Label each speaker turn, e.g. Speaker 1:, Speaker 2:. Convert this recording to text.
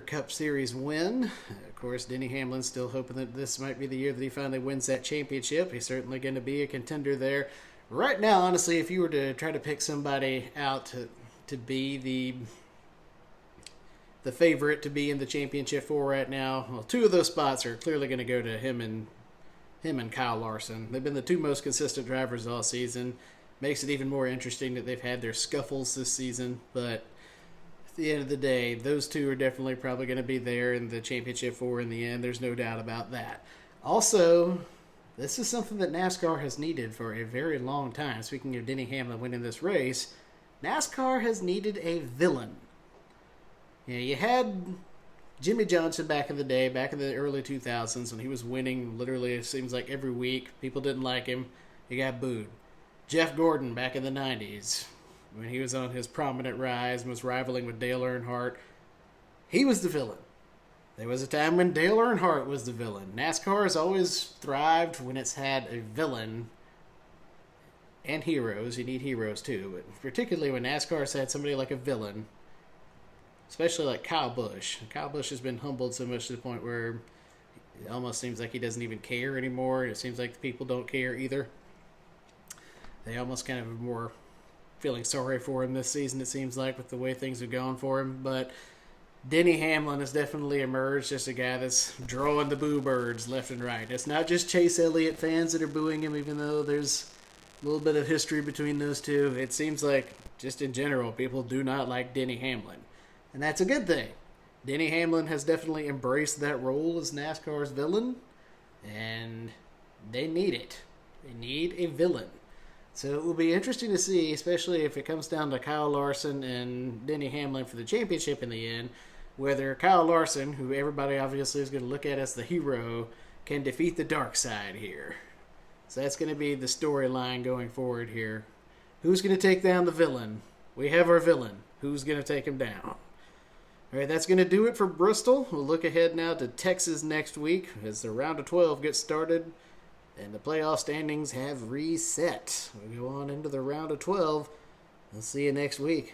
Speaker 1: Cup Series win. Of course, Denny Hamlin's still hoping that this might be the year that he finally wins that championship. He's certainly going to be a contender there. Right now, honestly, if you were to try to pick somebody out to be the favorite to be in the championship for right now, well, two of those spots are clearly going to go to him and Kyle Larson. They've been the two most consistent drivers all season. Makes it even more interesting that they've had their scuffles this season, but at the end of the day, those two are definitely probably going to be there in the championship for in the end. There's no doubt about that. Also, this is something that NASCAR has needed for a very long time. Speaking of Denny Hamlin winning this race, NASCAR has needed a villain. You had Jimmy Johnson back in the day, back in the early 2000s, when he was winning literally, it seems like every week. People didn't like him. He got booed. Jeff Gordon back in the 90s, when he was on his prominent rise and was rivaling with Dale Earnhardt, he was the villain. There was a time when Dale Earnhardt was the villain. NASCAR has always thrived when it's had a villain and heroes. You need heroes too, but particularly when NASCAR's had somebody like a villain, especially like Kyle Busch. Kyle Busch has been humbled so much to the point where it almost seems like he doesn't even care anymore. It seems like the people don't care either. They almost kind of are more feeling sorry for him this season, it seems like, with the way things have gone for him. But Denny Hamlin has definitely emerged as a guy that's drawing the boo birds left and right. It's not just Chase Elliott fans that are booing him, even though there's a little bit of history between those two. It seems like, just in general, people do not like Denny Hamlin. And that's a good thing. Denny Hamlin has definitely embraced that role as NASCAR's villain, and they need it. They need a villain. So it will be interesting to see, especially if it comes down to Kyle Larson and Denny Hamlin for the championship in the end, whether Kyle Larson, who everybody obviously is going to look at as the hero, can defeat the dark side here. So that's going to be the storyline going forward here. Who's going to take down the villain? We have our villain. Who's going to take him down? All right, that's going to do it for Bristol. We'll look ahead now to Texas next week as the round of 12 gets started. And the playoff standings have reset. We go on into the round of 12. I'll see you next week.